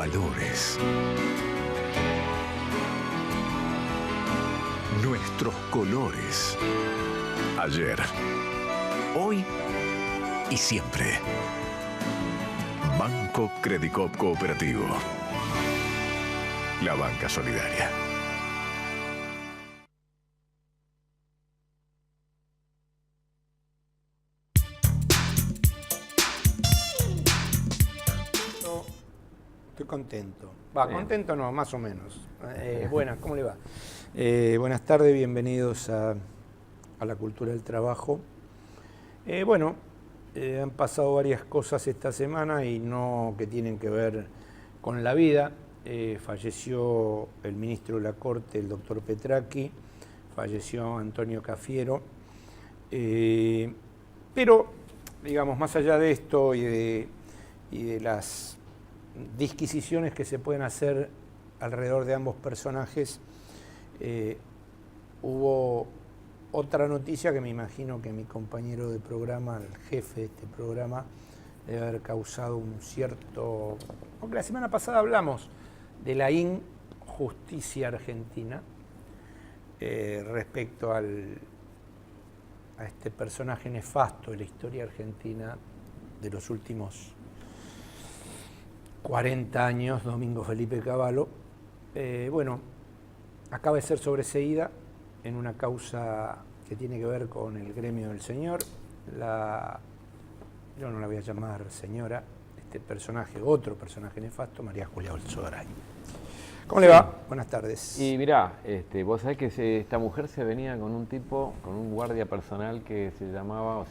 valores. Nuestros colores. Ayer, hoy y siempre. Banco Credicop Cooperativo. La banca solidaria. Estoy contento. Contento no, más o menos. Buenas, ¿cómo le va? Buenas tardes, bienvenidos a la Cultura del Trabajo. Han pasado varias cosas esta semana y no que tienen que ver con la vida. Falleció el ministro de la Corte, el doctor Petracchi, falleció Antonio Cafiero. Pero, digamos, más allá de esto y de las disquisiciones que se pueden hacer alrededor de ambos personajes, hubo otra noticia que me imagino que mi compañero de programa, el jefe de este programa, debe haber causado un cierto... Porque la semana pasada hablamos de la injusticia argentina respecto a este personaje nefasto de la historia argentina de los últimos 40 años, Domingo Felipe Cavallo. Acaba de ser sobreseída en una causa que tiene que ver con el gremio del señor. Yo no la voy a llamar señora, otro personaje nefasto, María Julia Alzogaray. ¿Cómo le va? Buenas tardes. Y mirá, vos sabés que esta mujer se venía con un guardia personal que se llama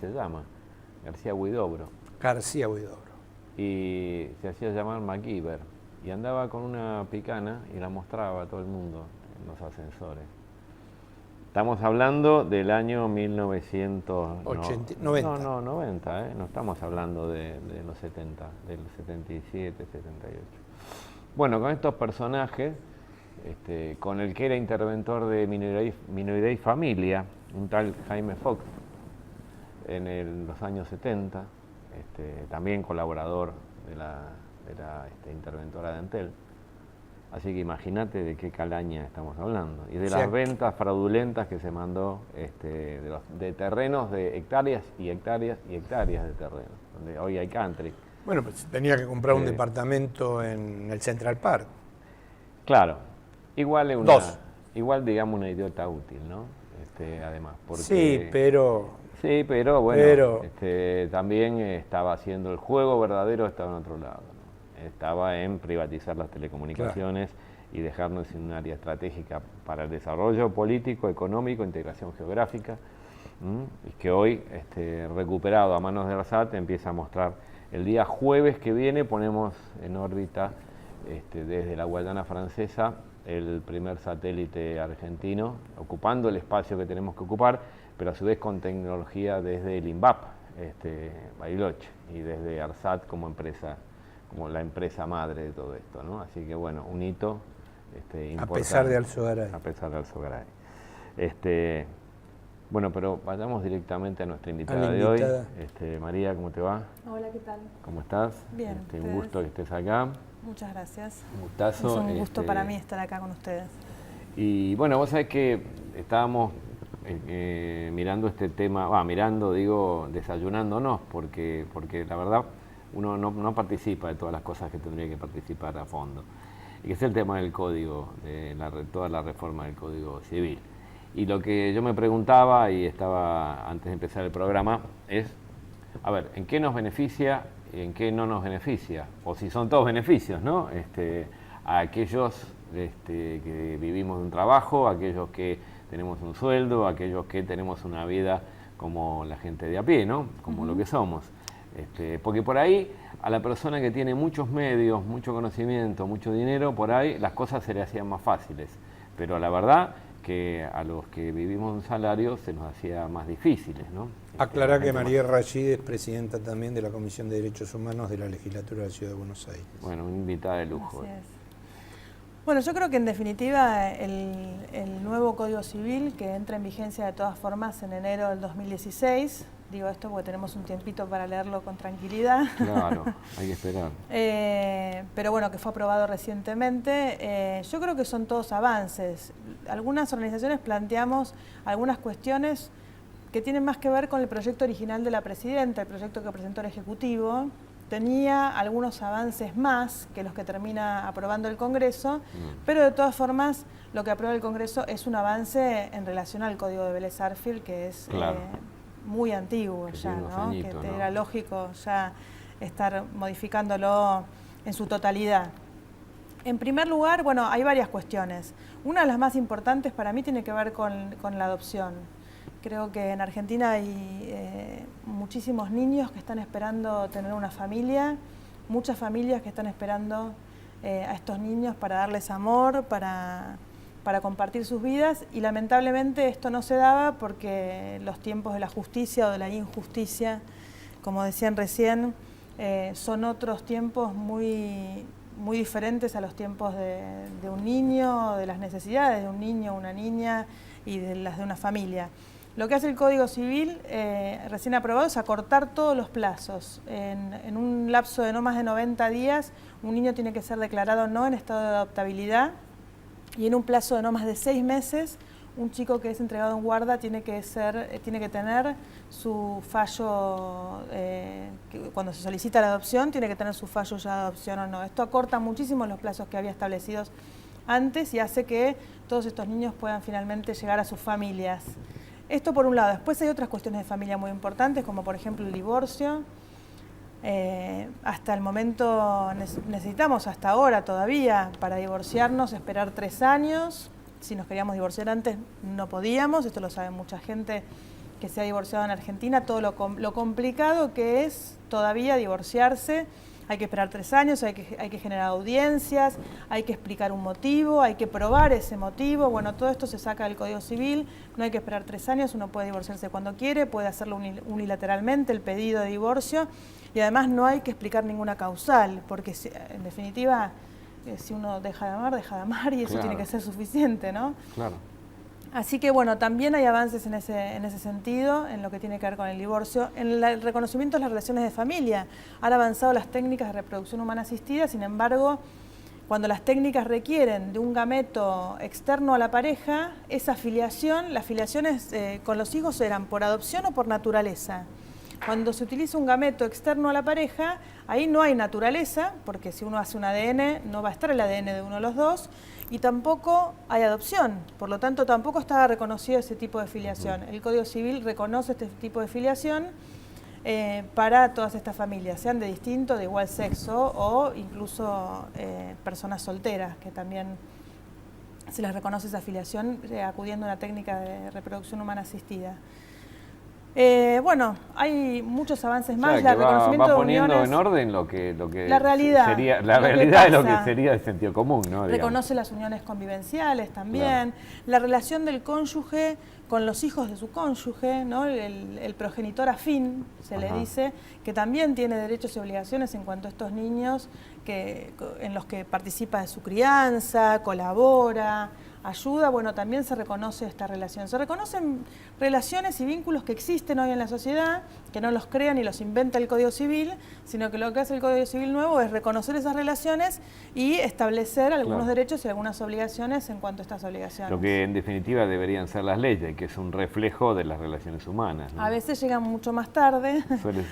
García Huidobro. García Huidobro. Y se hacía llamar MacGyver. Y andaba con una picana y la mostraba a todo el mundo en los ascensores. Estamos hablando del año 1990. No, 90, no estamos hablando de los 70, del 77, 78. Bueno, con estos personajes, con el que era interventor de Minoridad y Familia, un tal Jaime Fox, en los años 70, también colaborador de la interventora de Entel. Así que imagínate de qué calaña estamos hablando. Y de las ventas fraudulentas que se mandó de terrenos de hectáreas y hectáreas y hectáreas de terrenos, donde hoy hay country. Bueno, pues tenía que comprar un departamento en el Central Park. Claro. Igual digamos una idiota útil, ¿no? Además. Porque, sí, pero bueno, también estaba haciendo el juego verdadero, estaba en otro lado, ¿no? Estaba en privatizar las telecomunicaciones, claro, y dejarnos en un área estratégica para el desarrollo político, económico, integración geográfica, y que hoy, recuperado a manos de ARSAT, empieza a mostrar. El día jueves que viene ponemos en órbita desde la Guayana Francesa el primer satélite argentino, ocupando el espacio que tenemos que ocupar, pero a su vez con tecnología desde el INVAP, Bariloche, y desde ARSAT como la empresa madre de todo esto, ¿no? Así que bueno, un hito importante. A pesar de Alzogaray. A pesar de Alzogaray. Bueno, pero vayamos directamente a nuestra invitada de hoy. María, ¿cómo te va? Hola, ¿qué tal? ¿Cómo estás? Bien. Un gusto que estés acá. Muchas gracias. Un gustazo. Es un gusto para mí estar acá con ustedes. Y bueno, vos sabés que estábamos mirando este tema, desayunándonos, porque la verdad uno no participa de todas las cosas que tendría que participar a fondo. Y que es el tema del código, toda la reforma del Código Civil. Y lo que yo me preguntaba, y estaba antes de empezar el programa, es, a ver, ¿en qué nos beneficia y en qué no nos beneficia? O si son todos beneficios, ¿no? A aquellos que vivimos de un trabajo, a aquellos que tenemos un sueldo, a aquellos que tenemos una vida como la gente de a pie, ¿no? Como lo que somos. Porque por ahí, a la persona que tiene muchos medios, mucho conocimiento, mucho dinero, por ahí las cosas se le hacían más fáciles. Pero la verdad que a los que vivimos un salario se nos hacía más difíciles, ¿no? Aclarar que María Rachid es presidenta también de la Comisión de Derechos Humanos de la Legislatura de la Ciudad de Buenos Aires. Bueno, una invitada de lujo. Así es. Bueno, yo creo que en definitiva el nuevo Código Civil, que entra en vigencia de todas formas en enero del 2016, Digo esto porque tenemos un tiempito para leerlo con tranquilidad. Claro, hay que esperar. Pero bueno, que fue aprobado recientemente. Yo creo que son todos avances. Algunas organizaciones planteamos algunas cuestiones que tienen más que ver con el proyecto original de la presidenta, el proyecto que presentó el Ejecutivo. Tenía algunos avances más que los que termina aprobando el Congreso, pero de todas formas lo que aprueba el Congreso es un avance en relación al Código de Vélez Sarsfield, que es muy antiguo que ya, ¿no? Añitos, que ¿no? era lógico ya estar modificándolo en su totalidad. En primer lugar, bueno, hay varias cuestiones. Una de las más importantes para mí tiene que ver con la adopción. Creo que en Argentina hay muchísimos niños que están esperando tener una familia, muchas familias que están esperando a estos niños para darles amor, para compartir sus vidas, y lamentablemente esto no se daba porque los tiempos de la justicia o de la injusticia, como decían recién, son otros tiempos muy diferentes a los tiempos de un niño, de las necesidades de un niño o una niña y de las de una familia. Lo que hace el Código Civil recién aprobado es acortar todos los plazos. En un lapso de no más de 90 días, un niño tiene que ser declarado no en estado de adoptabilidad, y en un plazo de no más de 6 meses, un chico que es entregado en guarda tiene que tener su fallo, cuando se solicita la adopción, tiene que tener su fallo ya de adopción o no. Esto acorta muchísimo los plazos que había establecidos antes y hace que todos estos niños puedan finalmente llegar a sus familias. Esto por un lado. Después hay otras cuestiones de familia muy importantes, como por ejemplo el divorcio. Hasta el momento necesitamos, hasta ahora todavía, para divorciarnos, esperar 3 años. Si nos queríamos divorciar antes, no podíamos. Esto lo sabe mucha gente que se ha divorciado en Argentina. Todo lo complicado que es todavía divorciarse. Hay que esperar 3 años, hay que generar audiencias, hay que explicar un motivo, hay que probar ese motivo. Bueno, todo esto se saca del Código Civil, no hay que esperar 3 años, uno puede divorciarse cuando quiere, puede hacerlo unilateralmente, el pedido de divorcio, y además no hay que explicar ninguna causal, porque en definitiva, si uno deja de amar y eso tiene que ser suficiente, ¿no? Claro. Así que bueno, también hay avances en ese sentido, en lo que tiene que ver con el divorcio. En el reconocimiento de las relaciones de familia, han avanzado las técnicas de reproducción humana asistida, sin embargo, cuando las técnicas requieren de un gameto externo a la pareja, las filiaciones con los hijos eran por adopción o por naturaleza. Cuando se utiliza un gameto externo a la pareja, ahí no hay naturaleza, porque si uno hace un ADN, no va a estar el ADN de uno de los dos, y tampoco hay adopción, por lo tanto tampoco estaba reconocido ese tipo de filiación. El Código Civil reconoce este tipo de filiación para todas estas familias, sean de distinto, de igual sexo o incluso personas solteras, que también se les reconoce esa filiación acudiendo a una técnica de reproducción humana asistida. Bueno, hay muchos avances más. O sea, que va poniendo uniones, en orden lo que la realidad, sería, la realidad de lo que sería el sentido común, ¿no? Reconoce las uniones convivenciales también, la relación del cónyuge con los hijos de su cónyuge, ¿no? El progenitor afín, se le dice, que también tiene derechos y obligaciones en cuanto a estos niños en los que participa de su crianza, colabora, ayuda. Bueno, también se reconoce esta relación. Se reconocen relaciones y vínculos que existen hoy en la sociedad, que no los crea ni los inventa el Código Civil, sino que lo que hace el Código Civil nuevo es reconocer esas relaciones y establecer algunos derechos y algunas obligaciones en cuanto a estas obligaciones. Lo que en definitiva deberían ser las leyes, que es un reflejo de las relaciones humanas, ¿no? A veces llegan mucho más tarde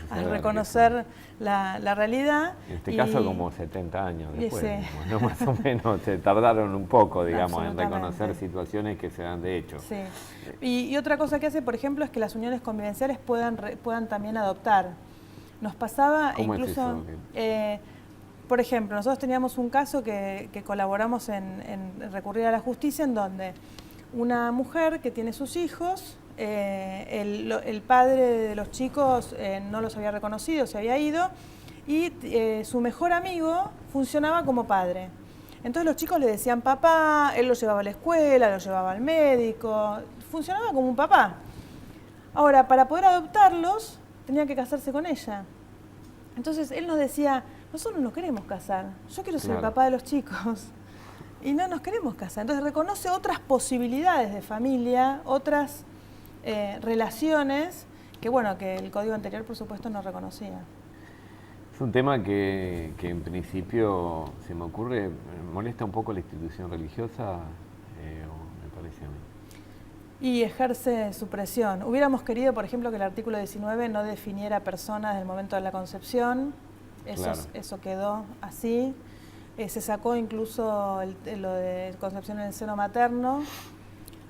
a reconocer la realidad. En este caso como 70 años después, digamos, ¿no? Más o menos se tardaron un poco, digamos, en reconocer situaciones que se dan de hecho. Sí. Y otra cosa que hace, por ejemplo, es que las uniones convivenciales puedan también adoptar. Nos pasaba incluso, por ejemplo, nosotros teníamos un caso que colaboramos en recurrir a la justicia, en donde una mujer que tiene sus hijos, el padre de los chicos no los había reconocido, se había ido, y su mejor amigo funcionaba como padre. Entonces los chicos le decían papá, él los llevaba a la escuela, los llevaba al médico, funcionaba como un papá. Ahora, para poder adoptarlos, tenía que casarse con ella. Entonces él nos decía, nosotros no queremos casar, yo quiero ser el papá de los chicos. Y no nos queremos casar. Entonces reconoce otras posibilidades de familia, otras relaciones bueno, que el código anterior, por supuesto, no reconocía. Es un tema que en principio, se me ocurre, molesta un poco la institución religiosa, me parece a mí. Y ejerce su presión. Hubiéramos querido, por ejemplo, que el artículo 19 no definiera personas desde el momento de la concepción. Eso quedó así. Se sacó incluso lo de concepción en el seno materno.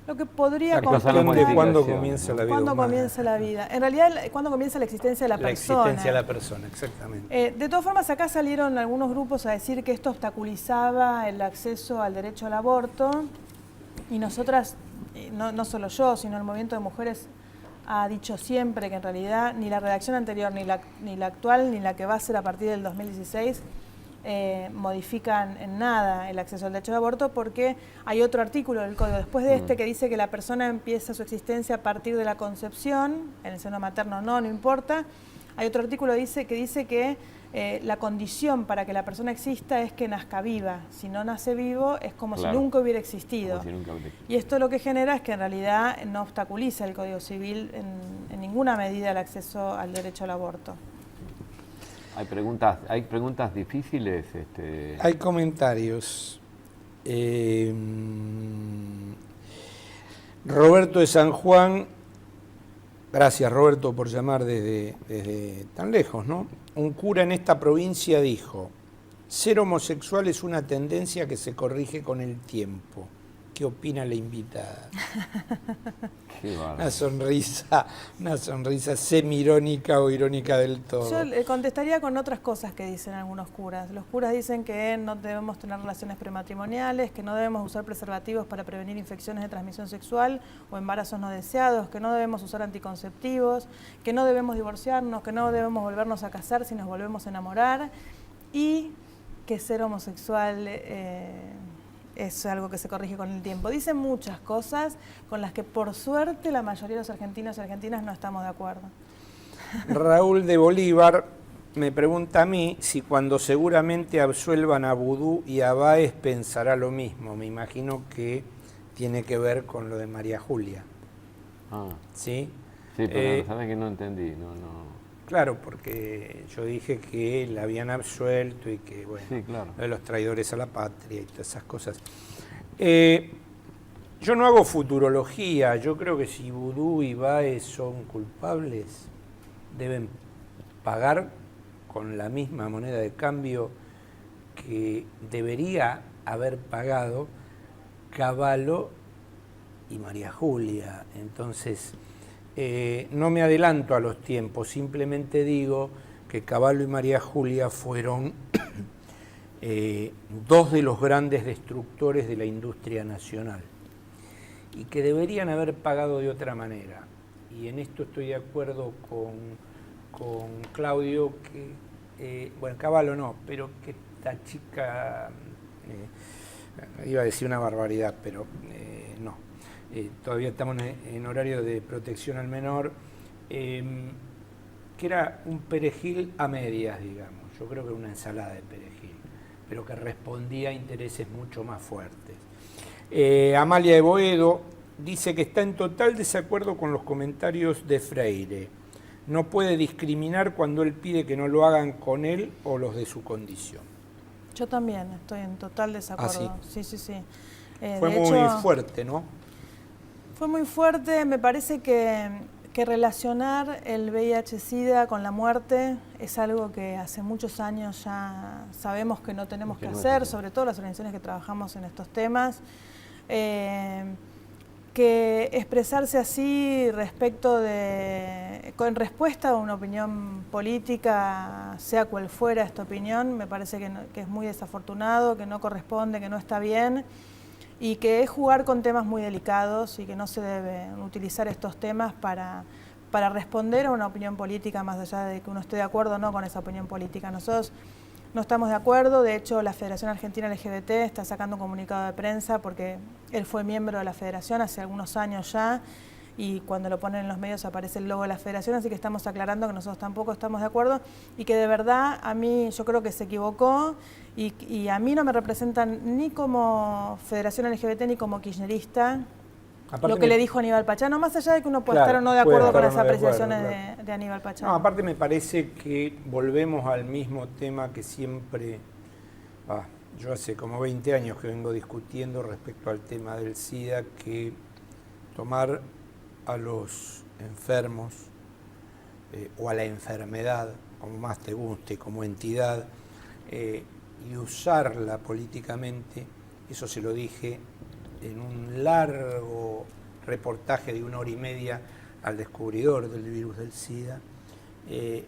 Lo que podría complicar... ¿Cuándo comienza la vida ¿Cuándo humana? comienza la vida? En realidad, ¿cuándo comienza la existencia de la persona? La existencia de la persona, exactamente. De todas formas, acá salieron algunos grupos a decir que esto obstaculizaba el acceso al derecho al aborto. Y nosotras, no solo yo, sino el movimiento de mujeres ha dicho siempre que en realidad ni la redacción anterior, ni la actual, ni la que va a ser a partir del 2016, modifican en nada el acceso al derecho al aborto, porque hay otro artículo del Código después de este que dice que la persona empieza su existencia a partir de la concepción, en el seno materno no importa. Hay otro artículo que dice que la condición para que la persona exista es que nazca viva. Si no nace vivo es como si nunca hubiera existido. Y esto lo que genera es que en realidad no obstaculiza el Código Civil en ninguna medida el acceso al derecho al aborto. Hay preguntas difíciles. Hay comentarios. Roberto de San Juan, gracias Roberto por llamar desde tan lejos, ¿no? Un cura en esta provincia dijo: ser homosexual es una tendencia que se corrige con el tiempo. ¿Qué opina la invitada? Una sonrisa semi-irónica o irónica del todo. Yo le contestaría con otras cosas que dicen algunos curas. Los curas dicen que no debemos tener relaciones prematrimoniales, que no debemos usar preservativos para prevenir infecciones de transmisión sexual o embarazos no deseados, que no debemos usar anticonceptivos, que no debemos divorciarnos, que no debemos volvernos a casar si nos volvemos a enamorar, y que ser homosexual es algo que se corrige con el tiempo. Dicen muchas cosas con las que por suerte la mayoría de los argentinos y argentinas no estamos de acuerdo. Raúl de Bolívar me pregunta a mí si cuando seguramente absuelvan a Vudú y a Báez pensará lo mismo. Me imagino que tiene que ver con lo de María Julia. ¿Sí? Sí, pero sabes que no entendí. Claro, porque yo dije que la habían absuelto y que, bueno, sí, claro, de los traidores a la patria y todas esas cosas. Yo no hago futurología. Yo creo que si Vudú y Báez son culpables, deben pagar con la misma moneda de cambio que debería haber pagado Cavallo y María Julia. Entonces, no me adelanto a los tiempos, simplemente digo que Cavallo y María Julia fueron dos de los grandes destructores de la industria nacional y que deberían haber pagado de otra manera. Y en esto estoy de acuerdo con Claudio, que, bueno, Cavallo no, pero que esta chica, iba a decir una barbaridad, pero no. Todavía estamos en horario de protección al menor, que era un perejil a medias, digamos. Yo creo que era una ensalada de perejil, pero que respondía a intereses mucho más fuertes. Amalia de Boedo dice que está en total desacuerdo con los comentarios de Freire. No puede discriminar cuando él pide que no lo hagan con él o los de su condición. Yo también estoy en total desacuerdo. ¿Sí? Sí. Fue muy fuerte, ¿no? Fue muy fuerte. Me parece que relacionar el VIH-Sida con la muerte es algo que hace muchos años ya sabemos que no tenemos que hacer, sobre todo las organizaciones que trabajamos en estos temas. Que expresarse así en respuesta a una opinión política, sea cual fuera esta opinión, me parece que es muy desafortunado, que no corresponde, que no está bien, y que es jugar con temas muy delicados y que no se deben utilizar estos temas para responder a una opinión política, más allá de que uno esté de acuerdo o no con esa opinión política. Nosotros no estamos de acuerdo. De hecho, la Federación Argentina LGBT está sacando un comunicado de prensa porque él fue miembro de la federación hace algunos años ya, y cuando lo ponen en los medios aparece el logo de la federación, así que estamos aclarando que nosotros tampoco estamos de acuerdo y que de verdad a mí yo creo que se equivocó y a mí no me representan ni como Federación LGBT ni como kirchnerista Aparte lo que le dijo Aníbal Pachano, más allá de que uno puede Claro, estar o no de puede acuerdo con estar las o no de acuerdo, apreciaciones de Aníbal Pachano. No, aparte me parece que volvemos al mismo tema que siempre, yo hace como 20 años que vengo discutiendo respecto al tema del SIDA, que tomar a los enfermos o a la enfermedad, como más te guste, como entidad, y usarla políticamente, eso se lo dije en un largo reportaje de 1 hora y media al descubridor del virus del SIDA,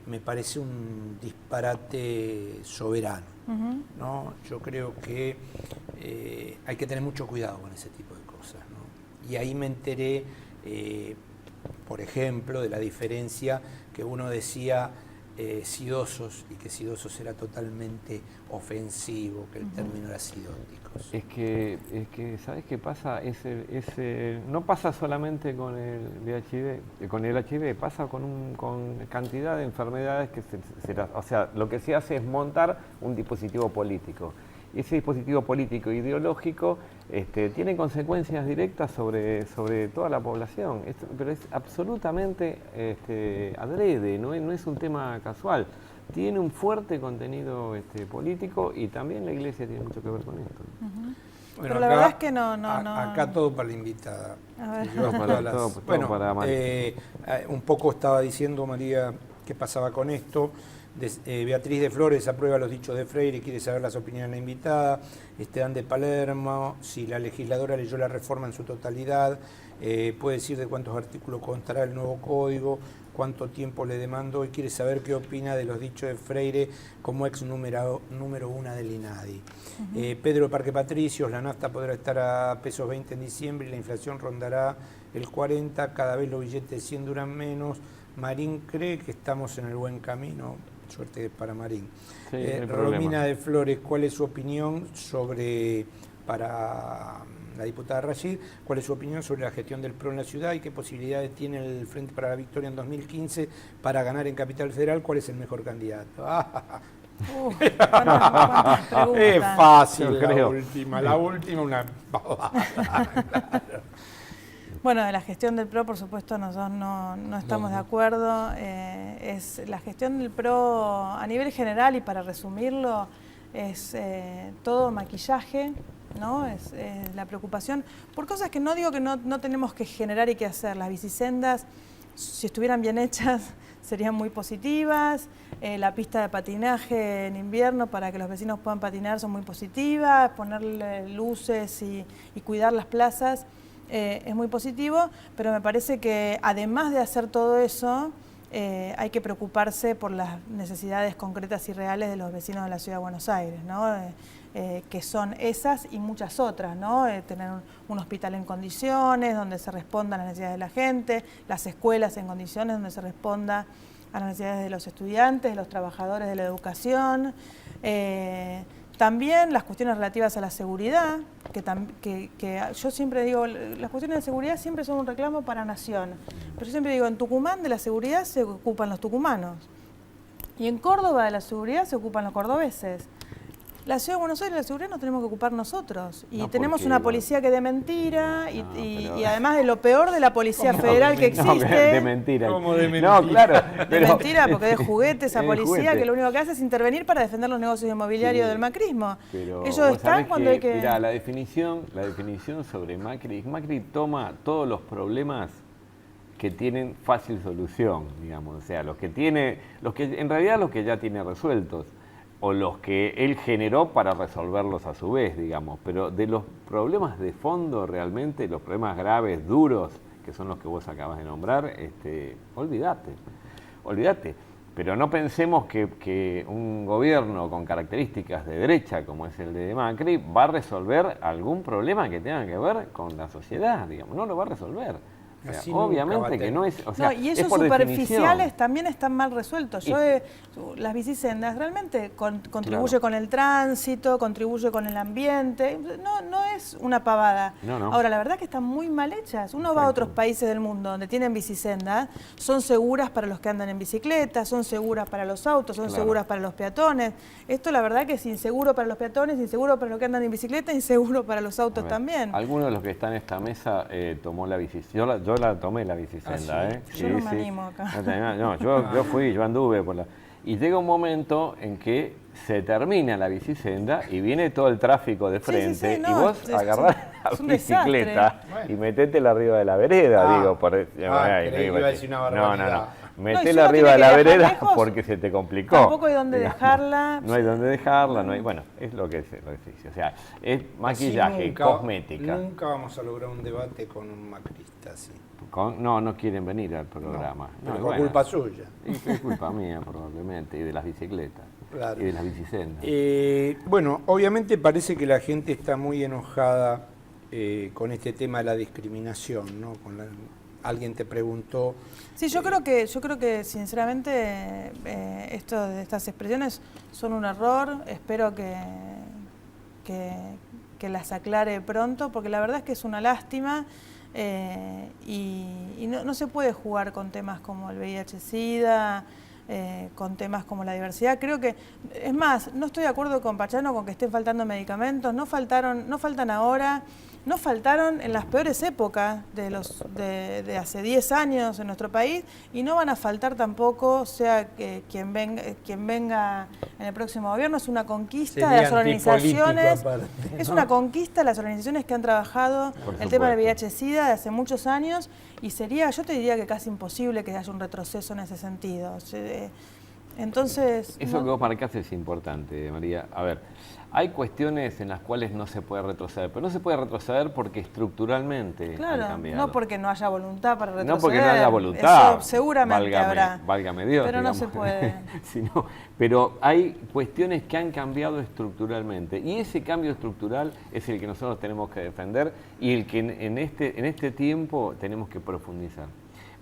me parece un disparate soberano. ¿No? Yo creo que hay que tener mucho cuidado con ese tipo de cosas, ¿no? Y ahí me enteré, por ejemplo, de la diferencia que uno decía sidosos, y que sidosos era totalmente ofensivo, que el término era sidóticos. Es que ¿sabes qué pasa? No pasa solamente con el HIV, pasa con cantidad de enfermedades que o sea, lo que se hace es montar un dispositivo político. Y ese dispositivo político ideológico tiene consecuencias directas sobre toda la población, pero es absolutamente adrede, no es un tema casual. Tiene un fuerte contenido político, y también la Iglesia tiene mucho que ver con esto. Bueno, pero la verdad es que no. Acá todo para la invitada. A ver. Todo para María. Un poco estaba diciendo María qué pasaba con esto. Beatriz de Flores aprueba los dichos de Freire y quiere saber las opiniones de la invitada. Esteban de Palermo, si la legisladora leyó la reforma en su totalidad, puede decir de cuántos artículos constará el nuevo código, cuánto tiempo le demandó, y quiere saber qué opina de los dichos de Freire como ex número 1 del INADI. Pedro Parque Patricios, la nafta podrá estar a pesos 20 en diciembre y la inflación rondará el 40, cada vez los billetes de 100 duran menos. Marín cree que estamos en el buen camino. Suerte para Marín. Sí, Romina de Flores, ¿cuál es su opinión para la diputada Rashid, cuál es su opinión sobre la gestión del PRO en la ciudad y qué posibilidades tiene el Frente para la Victoria en 2015 para ganar en Capital Federal? ¿Cuál es el mejor candidato? ¿Cuántas preguntas? Es fácil, Yo creo. la última una Bueno, de la gestión del PRO, por supuesto, nosotros no estamos de acuerdo. Es la gestión del PRO a nivel general, y para resumirlo, es todo maquillaje, ¿no? Es la preocupación por cosas que no digo que no tenemos que generar y que hacer. Las bicisendas, si estuvieran bien hechas, serían muy positivas. La pista de patinaje en invierno para que los vecinos puedan patinar son muy positivas. Ponerle luces y cuidar las plazas es muy positivo, pero me parece que además de hacer todo eso, hay que preocuparse por las necesidades concretas y reales de los vecinos de la Ciudad de Buenos Aires, ¿no? Que son esas y muchas otras, ¿no? Tener un hospital en condiciones, donde se responda a las necesidades de la gente, las escuelas en condiciones, donde se responda a las necesidades de los estudiantes, de los trabajadores de la educación. También las cuestiones relativas a la seguridad, que yo siempre digo, las cuestiones de seguridad siempre son un reclamo para Nación. Pero yo siempre digo, en Tucumán de la seguridad se ocupan los tucumanos. Y en Córdoba de la seguridad se ocupan los cordobeses. La Ciudad de Buenos Aires, la seguridad nos tenemos que ocupar nosotros. Y tenemos una policía que de mentira, y además de lo peor de la Policía Federal que existe. De mentira. ¿Cómo de mentira? No, claro. De mentira, porque de juguete esa policía que lo único que hace es intervenir para defender los negocios inmobiliarios del macrismo. Pero ellos están cuando hay que... Mirá, la definición sobre Macri toma todos los problemas que tienen fácil solución, digamos. O sea, los que en realidad los que ya tiene resueltos, o los que él generó para resolverlos a su vez, digamos. Pero de los problemas de fondo realmente, los problemas graves, duros, que son los que vos acabas de nombrar, olvídate. Pero no pensemos que un gobierno con características de derecha, como es el de Macri, va a resolver algún problema que tenga que ver con la sociedad, digamos. No lo va a resolver. O sea, Así nunca va a obviamente que tener. no es, o sea, No, y es esos por superficiales definición. también están mal resueltos. Las bicisendas realmente contribuye Claro. con el tránsito, contribuye con el ambiente. No es una pavada. No, no. Ahora, la verdad que están muy mal hechas. Uno va a otros países del mundo donde tienen bicisendas, son seguras para los que andan en bicicleta, son seguras para los autos, son Claro. seguras para los peatones. Esto la verdad que es inseguro para los peatones, inseguro para los que andan en bicicleta, inseguro para los A autos ver, también. Alguno de los que están en esta mesa tomó la bicicenda. Yo la tomé la bicicenda, ¿Ah, sí? ¿eh? Yo no me animo acá. No, yo fui, yo anduve por la... Y llega un momento en que se termina la bicicenda y viene todo el tráfico de Sí, frente sí, no, y vos agarrás es un la bicicleta desastre. y metétela arriba de la vereda, digo. creí que iba a decir una barbaridad. Metela No, y si uno arriba de tiene la que viajar vereda lejos, porque se te complicó. tampoco hay dónde digamos. dejarla. No hay dónde dejarla, no hay... Bueno, es lo que dice. O sea, es maquillaje, Así cosmética. Nunca vamos a lograr un debate con un macrista así. No quieren venir al programa. No, No, por bueno, culpa suya. y es culpa mía probablemente, y de las bicicletas, Claro. y de las bicisendas. Bueno, obviamente parece que la gente está muy enojada con este tema de la discriminación, ¿no? Alguien te preguntó. Sí, yo creo que sinceramente estas expresiones son un error. Espero que las aclare pronto, porque la verdad es que es una lástima y no se puede jugar con temas como el VIH-Sida, con temas como la diversidad. Creo que, es más, no estoy de acuerdo con Pachano con que estén faltando medicamentos, no faltan ahora. No faltaron en las peores épocas de hace 10 años en nuestro país y no van a faltar tampoco, sea que quien venga en el próximo gobierno. Es una conquista de Sería las organizaciones, antipolítico aparte, es ¿no? una conquista de las organizaciones que han trabajado el tema del VIH-Sida de hace muchos años y yo te diría que casi imposible que haya un retroceso en ese sentido. Entonces... Eso que vos marcás es importante, María. A ver, hay cuestiones en las cuales no se puede retroceder, pero no se puede retroceder porque estructuralmente han Claro, cambiado. no porque no haya voluntad para retroceder. No porque no haya voluntad, eso seguramente habrá. Válgame Dios, pero no digamos. se puede. Pero hay cuestiones que han cambiado estructuralmente y ese cambio estructural es el que nosotros tenemos que defender y el que en este tiempo tenemos que profundizar.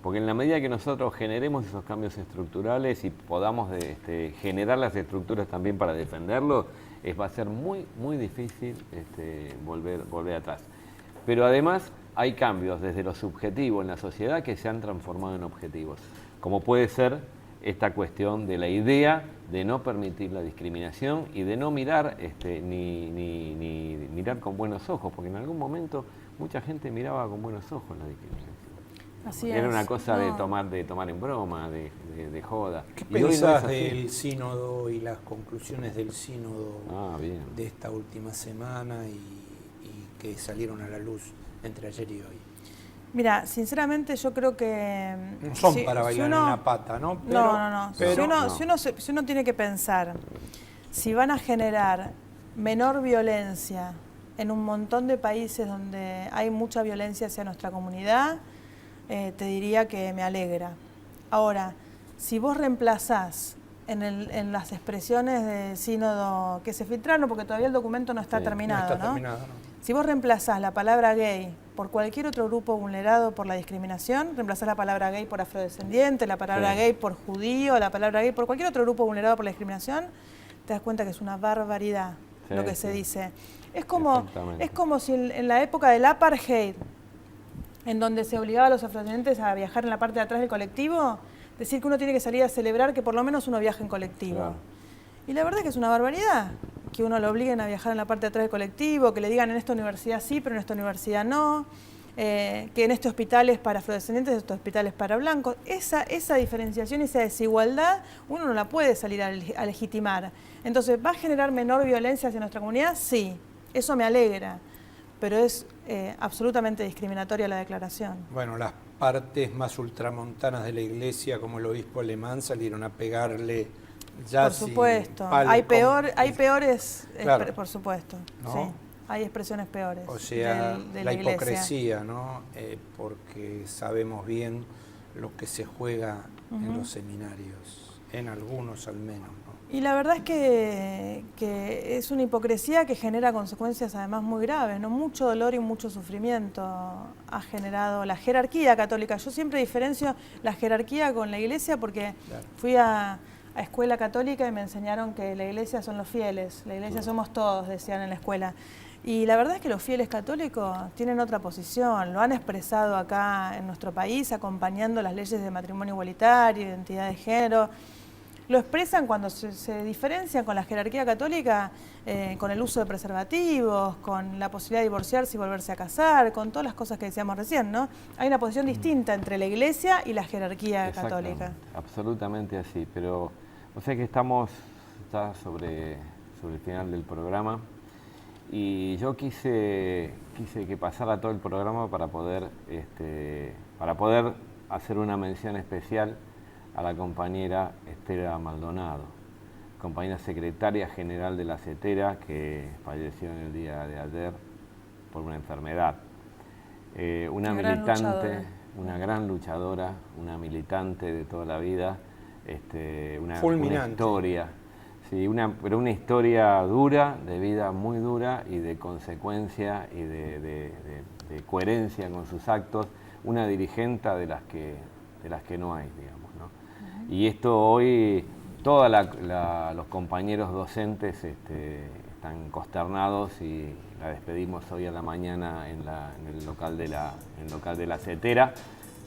Porque en la medida que nosotros generemos esos cambios estructurales y podamos generar las estructuras también para defenderlos, va a ser muy, muy difícil volver atrás. Pero además hay cambios desde lo subjetivo en la sociedad que se han transformado en objetivos, como puede ser esta cuestión de la idea de no permitir la discriminación y de no mirar ni mirar con buenos ojos, porque en algún momento mucha gente miraba con buenos ojos la discriminación. Así Era es. una cosa No. de tomar en broma, de joda. ¿Qué Y hoy no es pensás así. del sínodo y las conclusiones del sínodo Bien. de esta última semana y que salieron a la luz entre ayer y hoy? Mira, sinceramente yo creo que... No son para bailar en una pata, ¿no? No. Pero, Si uno tiene que pensar, si van a generar menor violencia en un montón de países donde hay mucha violencia hacia nuestra comunidad, te diría que me alegra. Ahora, si vos reemplazás en las expresiones de sínodo que se filtraron, porque todavía el documento no está terminado, no está terminado, ¿no? Si vos reemplazás la palabra gay por cualquier otro grupo vulnerado por la discriminación, reemplazás la palabra gay por afrodescendiente, la palabra gay por judío, la palabra gay por cualquier otro grupo vulnerado por la discriminación, te das cuenta que es una barbaridad lo que se dice. Es como si en la época del apartheid, en donde se obligaba a los afrodescendientes a viajar en la parte de atrás del colectivo, decir que uno tiene que salir a celebrar que por lo menos uno viaje en colectivo. Claro. Y la verdad es que es una barbaridad, que uno lo obliguen a viajar en la parte de atrás del colectivo, que le digan en esta universidad sí, pero en esta universidad no, que en este hospital es para afrodescendientes, en este hospital es para blancos. Esa diferenciación, esa desigualdad, uno no la puede salir a legitimar. Entonces, ¿va a generar menor violencia hacia nuestra comunidad? Sí, eso me alegra, pero es absolutamente discriminatoria la declaración. Bueno, las partes más ultramontanas de la iglesia, como el obispo alemán, salieron a pegarle ya. Por supuesto, hay peores, Claro. por supuesto, ¿No? sí, hay expresiones peores. O sea, de la iglesia. hipocresía, ¿no? Porque sabemos bien lo que se juega en los seminarios, en algunos al menos, ¿no? Y la verdad es que es una hipocresía que genera consecuencias además muy graves, ¿no? Mucho dolor y mucho sufrimiento ha generado la jerarquía católica. Yo siempre diferencio la jerarquía con la iglesia porque fui a escuela católica y me enseñaron que la iglesia son los fieles, la iglesia somos todos, decían en la escuela. Y la verdad es que los fieles católicos tienen otra posición, lo han expresado acá en nuestro país, acompañando las leyes de matrimonio igualitario, identidad de género. Lo expresan cuando se diferencian con la jerarquía católica, con el uso de preservativos, con la posibilidad de divorciarse y volverse a casar, con todas las cosas que decíamos recién, ¿no? Hay una posición distinta entre la iglesia y la jerarquía católica. Absolutamente así, pero o sea que estamos ya sobre el final del programa y yo quise que pasara todo el programa para poder hacer una mención especial a la compañera Estela Maldonado, compañera secretaria general de la CETERA, que falleció en el día de ayer por una enfermedad. Una militante, una gran luchadora, una militante de toda la vida, una historia, sí, pero una historia dura, de vida muy dura y de consecuencia y de coherencia con sus actos, una dirigente de las que no hay, digamos. Y esto hoy, todos los compañeros docentes están consternados y la despedimos hoy a la mañana en el local de la CETERA.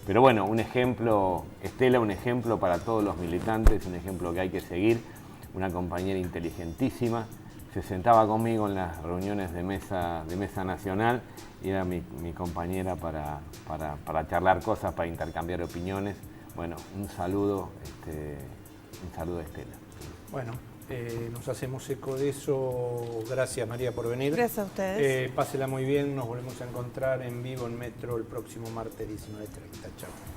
Pero bueno, un ejemplo, Estela, un ejemplo para todos los militantes, un ejemplo que hay que seguir, una compañera inteligentísima. Se sentaba conmigo en las reuniones de mesa nacional y era mi compañera para charlar cosas, para intercambiar opiniones. Bueno, un saludo a Estela. Bueno, nos hacemos eco de eso. Gracias, María, por venir. Gracias a ustedes. Pásela muy bien, nos volvemos a encontrar en vivo en Metro el próximo martes 19:30. Chao.